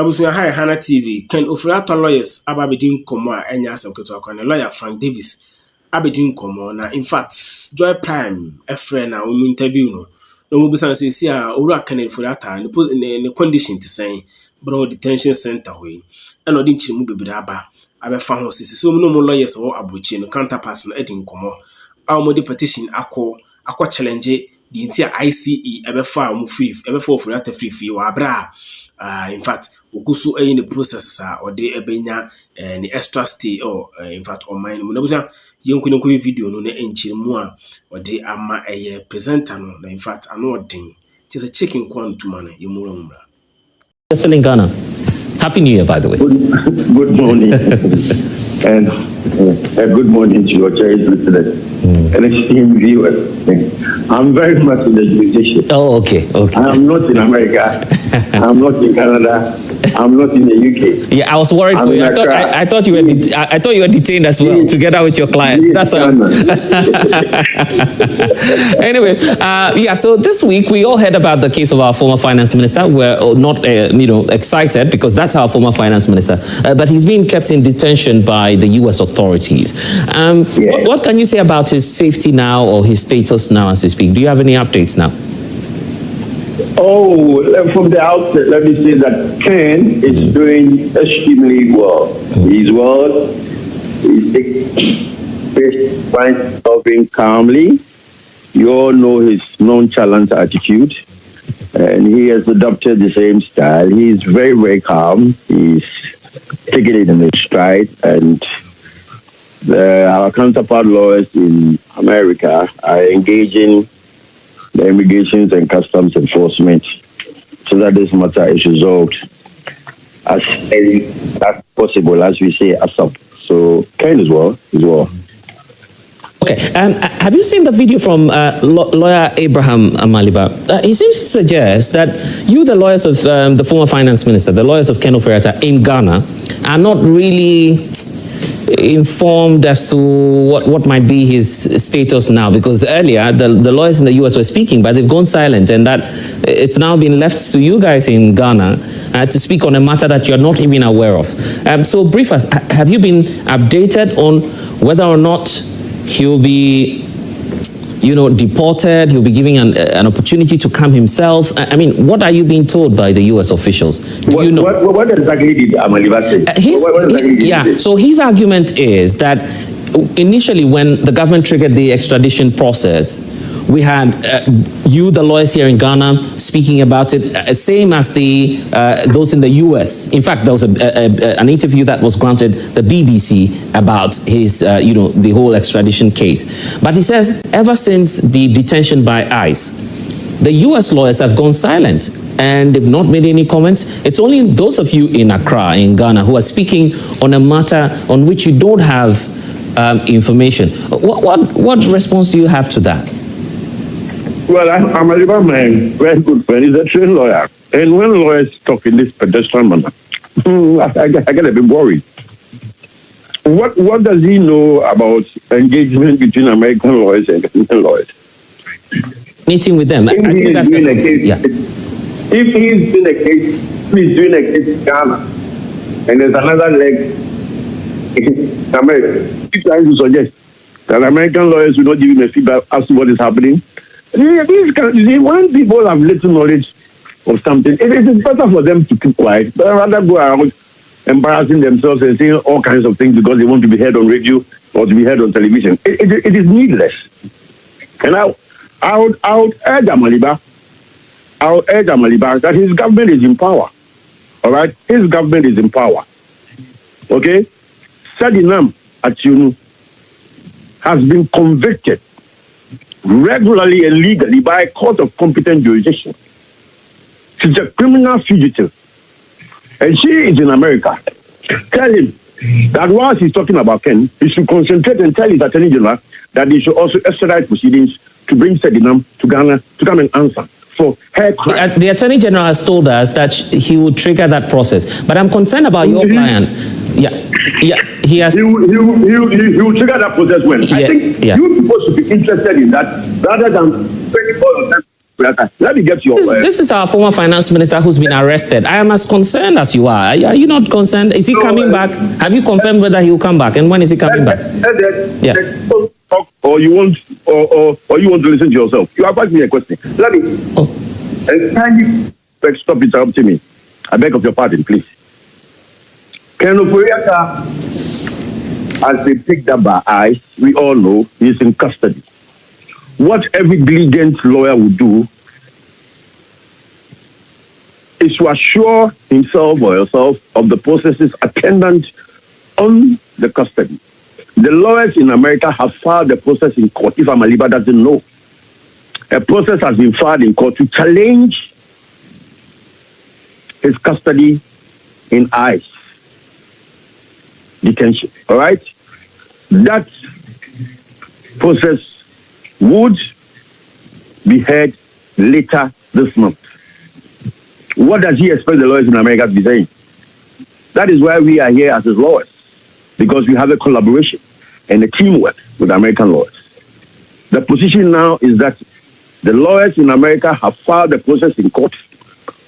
Abusuya High Hana TV, Ken Ofori Atta lawyers ababedin komo a enya asem keto akwa lawyer Frank Davis abedin komo na in fact Joy Prime friend na we interview no we busan say see a owura Ken Ofori Atta ne condition to say bro detention center hoyi and odin chirimu bebere aba abefa ho sisi so no mo lawyers wo abuchi no counterparts no edin komo awmodi petition akọ challenge the entire ICE ebefa mu free ebefa Ofori Atta free wa bra in fact Okusu in the process or de ebenya the extra stay or in fact on mine mo nabusa yenkunku video no na enchiremu a or de ama presenter no in fact ano odin just a chicken kwan tuma na yemura mumra. Still in Ghana. Happy New Year, by the way. Good morning. And good morning to your cherished listeners and esteemed viewers. I'm very much in the jurisdiction. Oh, okay. I am not in America. I'm not in Canada. I'm not in the UK. Yeah, I was worried for you. I thought you were I thought you were detained as well, together with your clients. That's why. Anyway, yeah. So this week we all heard about the case of our former finance minister. We're not, excited because that's our former finance minister, but he's being kept in detention by the U.S. authorities. What can you say about his safety now or his status now as we speak? Do you have any updates now? Oh, from the outset, let me say that Ken is doing extremely well. He's well. He's being calmly. You all know his nonchalant attitude, and he has adopted the same style. He's very, very calm. He's taking it in his stride, and our counterpart lawyers in America are engaging the Immigration and Customs Enforcement so that this matter is resolved as possible, as we say, ASAP. So Ken is well. Okay. Have you seen the video from lawyer Abraham Amaliba? He seems to suggest that you, the lawyers of the former finance minister, the lawyers of Ken Ofori Atta in Ghana, are not really informed as to what might be his status now, because earlier the lawyers in the US were speaking, but they've gone silent, and that it's now been left to you guys in Ghana to speak on a matter that you're not even aware of. So brief us, have you been updated on whether or not he'll be deported, he'll be given an opportunity to come himself? I mean, what are you being told by the U.S. officials? Do you know? What exactly did Amaliba say? So his argument is that initially when the government triggered the extradition process, we had you, the lawyers here in Ghana, speaking about it, same as those in the U.S. In fact, there was an interview that was granted the BBC about his, the whole extradition case. But he says ever since the detention by ICE, the U.S. lawyers have gone silent and they've not made any comments. It's only those of you in Accra, in Ghana, who are speaking on a matter on which you don't have information. What response do you have to that? Well, I'm a very good friend. He's a trained lawyer. And when lawyers talk in this pedestrian manner, I get a bit worried. What does he know about engagement between American lawyers and Canadian lawyers? Meeting with them. If he's doing a case in Ghana, and there's another leg in America, he's trying to suggest that American lawyers will not give him a feedback as to what is happening. When people have little knowledge of something, it is better for them to keep quiet, but rather go around embarrassing themselves and saying all kinds of things because they want to be heard on radio or to be heard on television. It is needless. And I would urge Amaliba that his government is in power. All right? His government is in power. Okay? Sadinam Atiunu has been convicted regularly and legally by a court of competent jurisdiction. She's a criminal fugitive. And she is in America. Tell him that whilst he's talking about Ken, he should concentrate and tell his attorney general that they should also expedite proceedings to bring Sedinam to Ghana to come and answer for her crime. The attorney general has told us that he will trigger that process. But I'm concerned about your client. He has. He will trigger that process when? I think you people should be interested in that rather than 24 of them Let me get your... This is our former finance minister who's been arrested. I am as concerned as you are. Are you not concerned? Is he coming back? Have you confirmed whether he will come back? And when is he coming back? Yeah. Or you want to listen to yourself? You have asked me a question. Let me... kindly stop interrupting me. I beg of your pardon, please. Ofori Atta has been picked up by ICE. We all know he is in custody. What every diligent lawyer would do is to assure himself or herself of the processes attendant on the custody. The lawyers in America have filed the process in court. If Amaliba doesn't know, a process has been filed in court to challenge his custody in ICE detention. All right? That process would be heard later this month. What does he expect the lawyers in America to be saying? That is why we are here as his lawyers, because we have a collaboration and a teamwork with American lawyers. The position now is that the lawyers in America have filed the process in court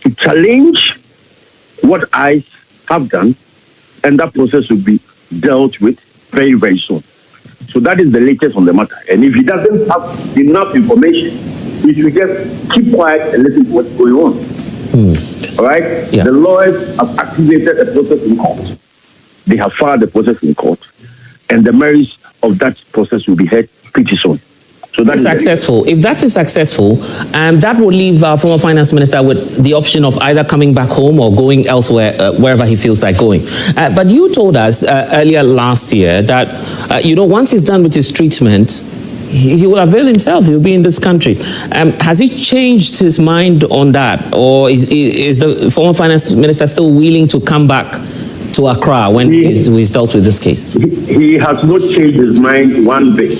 to challenge what ICE have done, and that process will be dealt with very, very soon. So that is the latest on the matter. And if he doesn't have enough information, he should just keep quiet and listen to what's going on. All right? Yeah. The lawyers have activated a process in court. They have filed the process in court, and the merits of that process will be heard pretty soon. So that is successful. If that is successful, that will leave our former finance minister with the option of either coming back home or going elsewhere, wherever he feels like going. But you told us earlier last year that, once he's done with his treatment, he will avail himself. He'll be in this country. Has he changed his mind on that? Or is the former finance minister still willing to come back to Accra when he's dealt with this case? He has not changed his mind one bit.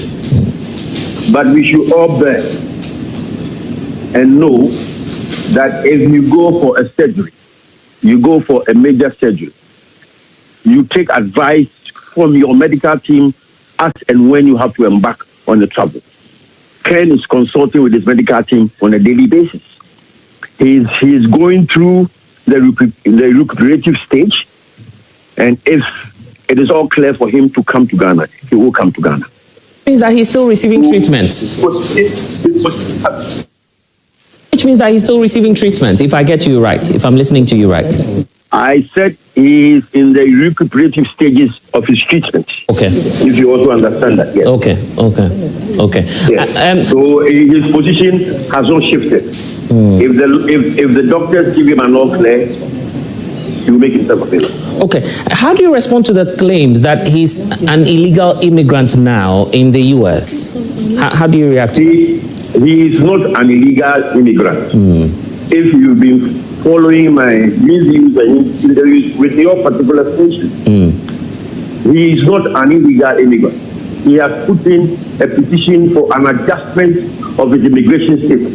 But we should all bear and know that if you go for a surgery, you go for a major surgery, you take advice from your medical team as and when you have to embark on the travel. Ken is consulting with his medical team on a daily basis. He is going through the recuperative stage, and if it is all clear for him to come to Ghana, he will come to Ghana. Means that he's still receiving treatment. Which means that he's still receiving treatment, if I get you right, if I'm listening to you right. I said he is in the recuperative stages of his treatment. Okay. If you also understand that, yes. Okay. Yes. So his position has not shifted. If the doctors give him an all clear, he will make himself available. Okay. How do you respond to the claims that he's an illegal immigrant now in the U.S.? How do you react to that? He is not an illegal immigrant. If you've been following my reviews and interviews with your particular station, he is not an illegal immigrant. He has put in a petition for an adjustment of his immigration status.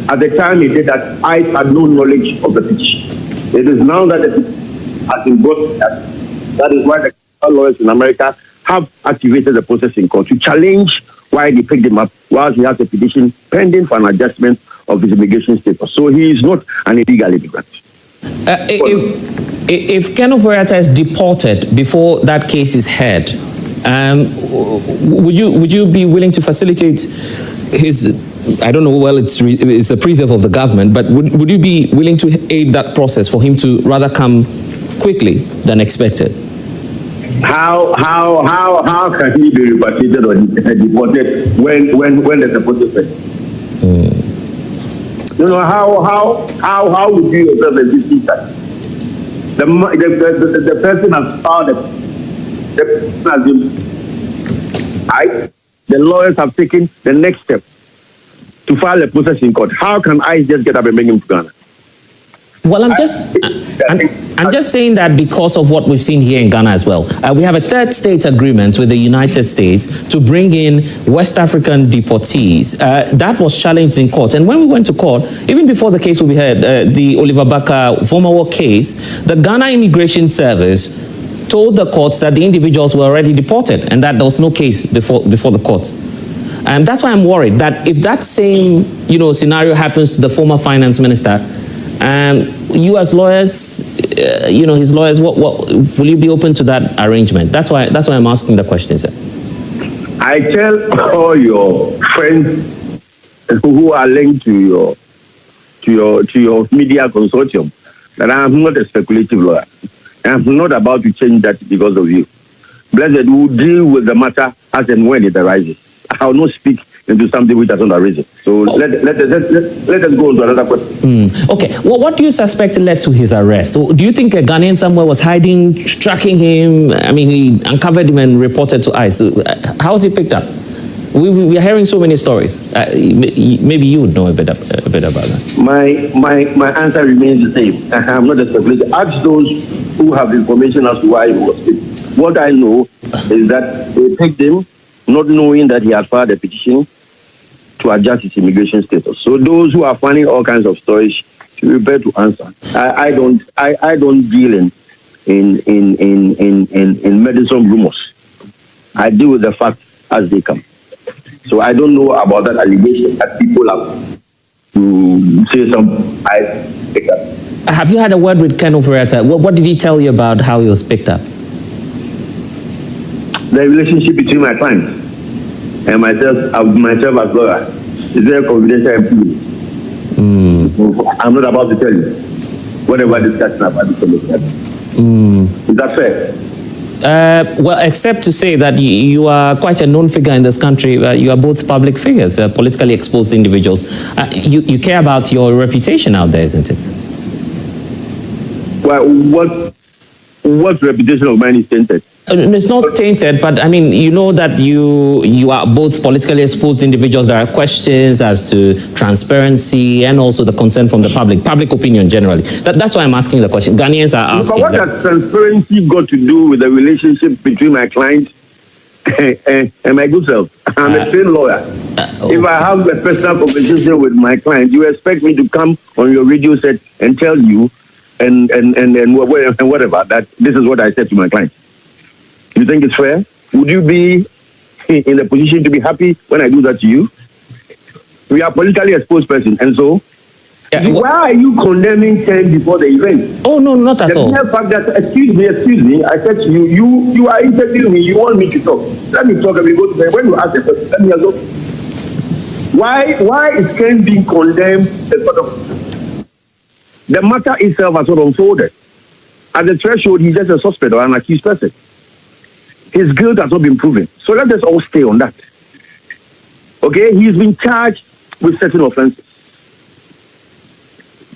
At the time he did that, I had no knowledge of the petition. It is now that the petition has been brought. That is why the lawyers in America have activated the process in court to challenge why they picked him up while he has a petition pending for an adjustment of his immigration status. So he is not an illegal immigrant. If Ken Ofori Atta is deported before that case is heard, would you be willing to facilitate his? I don't know. Well, it's a preserve of the government, but would you be willing to aid that process for him to rather come quickly than expected? How can he be repatriated or deported when there's a process? How would you yourself exist that? The person has filed the person has been the lawyers have taken the next step to file a process in court. How can I just get up and bring him to Ghana? Well, I'm just saying that because of what we've seen here in Ghana as well. We have a third state agreement with the United States to bring in West African deportees. That was challenged in court. And when we went to court, even before the case we heard, the Oliver Baka former war case, the Ghana Immigration Service told the courts that the individuals were already deported and that there was no case before the courts. That's why I'm worried that if that same, scenario happens to the former finance minister, you as lawyers, his lawyers, what will you be open to that arrangement? That's why I'm asking the question, sir. I tell all your friends who are linked to your media consortium that I am not a speculative lawyer. I am not about to change that because of you. Blessed will deal with the matter as and when it arises. I will not speak into something which has not arisen. So let us go on to another question. Okay. Well, what do you suspect led to his arrest? So do you think a Ghanaian somewhere was hiding, tracking him? I mean, he uncovered him and reported to ICE. So, how was he picked up? We are hearing so many stories. Maybe you would know a bit about that. My answer remains the same. I'm not a speculator. Ask those who have information as to why he was picked. What I know is that they picked him not knowing that he had filed a petition to adjust his immigration status. So those who are finding all kinds of stories should be prepared to answer. I don't deal in medicine rumors. I deal with the facts as they come. So I don't know about that allegation that people have to say something. I pick up. Have you had a word with Ken Ofori Atta? What did he tell you about how he was picked up? The relationship between my client and myself as lawyer is very confidential and private. I'm not about to tell you whatever discussion about this. Is that fair? Well, except to say that you are quite a known figure in this country. You are both public figures, politically exposed individuals. You care about your reputation out there, isn't it? Well, what reputation of mine is tainted? It's not tainted, but I mean, you know that you are both politically exposed individuals. There are questions as to transparency and also the concern from the public opinion generally. That's why I'm asking the question. Ghanaians are asking. But what has transparency got to do with the relationship between my client and my good self? I'm a trained lawyer. If I have a personal conversation with my client, you expect me to come on your radio set and tell you and whatever that this is what I said to my client. You think it's fair? Would you be in a position to be happy when I do that to you? We are politically exposed person, and so why are you condemning Ken before the event? Oh no, not at all. The mere fact that excuse me, I said to you, you are interviewing me, you want me to talk. Let me talk and we go to bed. When you ask the question, let me answer. Why is Ken being condemned? The matter itself has sort of unfolded. At the threshold, he's just a suspect or an accused person. His guilt has not been proven. So let us all stay on that. Okay? He's been charged with certain offenses.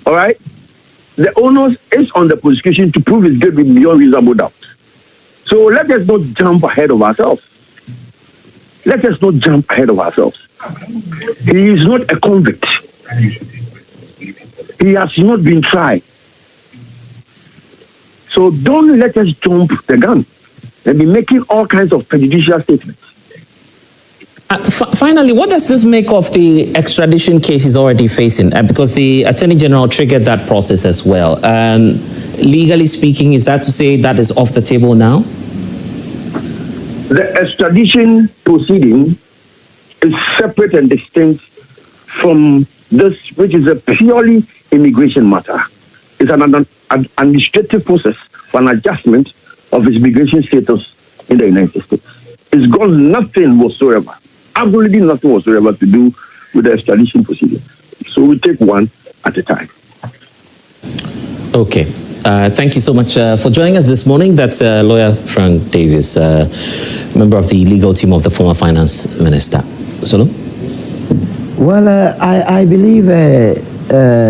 All right? The onus is on the prosecution to prove his guilt beyond reasonable doubt. So let us not jump ahead of ourselves. Let us not jump ahead of ourselves. He is not a convict. He has not been tried. So don't let us jump the gun and be making all kinds of prejudicial statements. Finally, what does this make of the extradition case he's already facing? Because the Attorney General triggered that process as well. Legally speaking, is that to say that is off the table now? The extradition proceeding is separate and distinct from this, which is a purely immigration matter. It's an administrative process for an adjustment of his immigration status in the United States. It's got nothing whatsoever, absolutely nothing whatsoever to do with the extradition procedure. So we take one at a time. Okay. Thank you so much for joining us this morning. That's lawyer Frank Davis, member of the legal team of the former finance minister. Solo? Well, I believe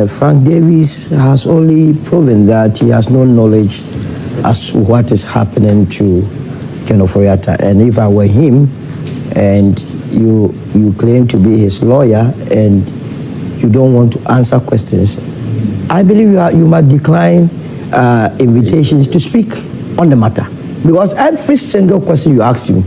Frank Davis has only proven that he has no knowledge as to what is happening to Ken Ofori Atta. And if I were him and you claim to be his lawyer and you don't want to answer questions, I believe you must decline invitations to speak on the matter. Because every single question you asked him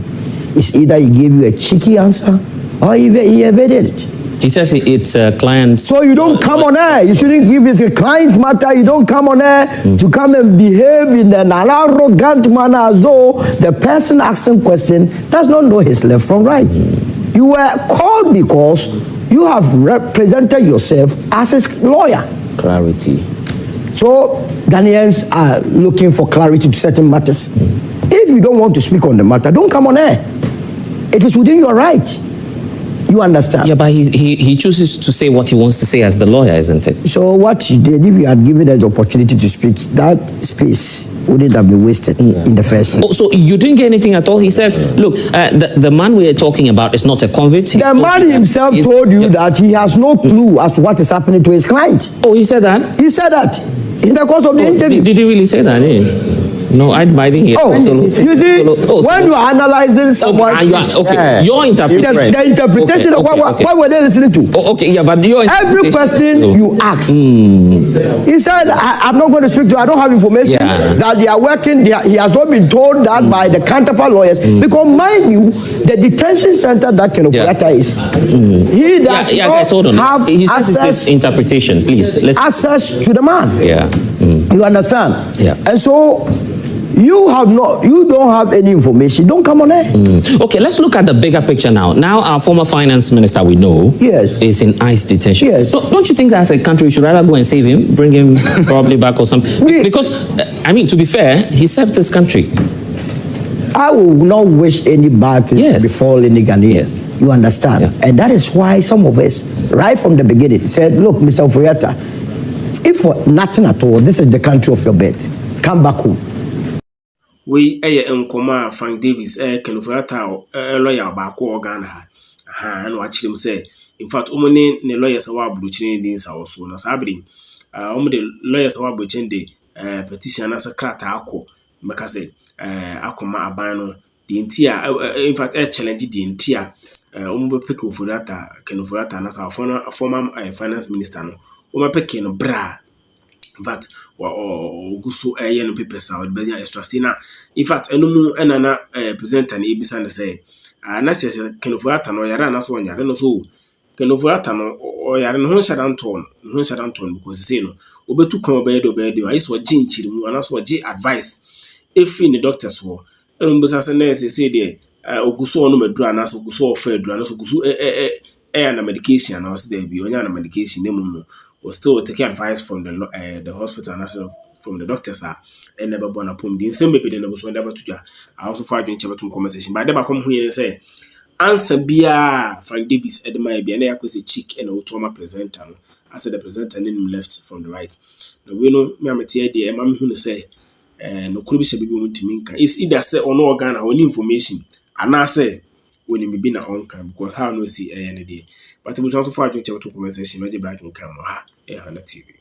is either he gave you a cheeky answer or he evaded it. He says it's a client. So you don't come on air. You shouldn't give it a client matter. You don't come on air to come and behave in an arrogant manner as though the person asking question does not know his left from right. You were called because you have represented yourself as a lawyer. Clarity. So Ghanaians are looking for clarity to certain matters. If you don't want to speak on the matter, don't come on air. It is within your right. You understand? Yeah, but he chooses to say what he wants to say as the lawyer, isn't it? So what you did, if you had given us the opportunity to speak, that space wouldn't have been wasted in the first place. Oh, so you didn't get anything at all? He says, look, the man we are talking about is not a convict. The man himself told you that he has no clue as to what is happening to his client. Oh, he said that? He said that in the course of the interview. Did he really say that? No, I didn't hear. Oh, you see, when you are analyzing someone, your interpretation. The interpretation of what were they listening to? Oh, okay, yeah, but your every question you ask, he said, I'm not going to speak to. I don't have information that they are working. He has not been told that by the counterpart lawyers because, mind you, the detention center that Ofori Atta is, he does not have access. Interpretation, please. Access to the man. Yeah. You understand? Yeah. And so you don't have any information. Don't come on air. Okay, let's look at the bigger picture now. Now our former finance minister, we know, is in ICE detention. Yes. So don't you think that as a country we should rather go and save him, bring him probably back or something? Because, I mean, to be fair, he served this country. I will not wish any bad thing befall any Ghanaian. Yes. You understand? Yeah. And that is why some of us, right from the beginning, said, look, Mr. Ofori Atta, if for nothing at all, this is the country of your birth. Come back home. We nkoma Frank Davis Ofori Atta lawyer back Ghana. And watch him say, in fact, umone ne lawyers awa bruchini din sa also na sabri. The lawyers awa bruchini petition as a krata ako make say akoma abano the intia in fact challenge the intia pick Ofori Atta Ofori Atta na sa former finance minister no pick no bra. In fact, guso no papers out be extra stina. In fact, enumu enana presenter na ebisa na say na chese Ofori Atta no yara na so nyare no so Ofori Atta no yare no ho shadan because say no obetu kan obedo ayi so gi nchiri mu ana so gi advice if in the doctors wo enum bisa say na say there oguso no medura na so oguso ofa edura na so oguso na medication na so there bi onya na medication na mu was still taking advice from the hospital and also from the doctors and never born upon the same baby then was never to I also find in to conversation but never come here and say answer bia Frank Davis Edma be na yakose chick and automa presenter no I said the presenter name left from the right no we know me am tie dey am hu say no kuru bi se bi mu ntimi nka is either say ono organ or information and I say when you be na on can because how no see any day but we also find in to conversation with the black in camera ha na TV.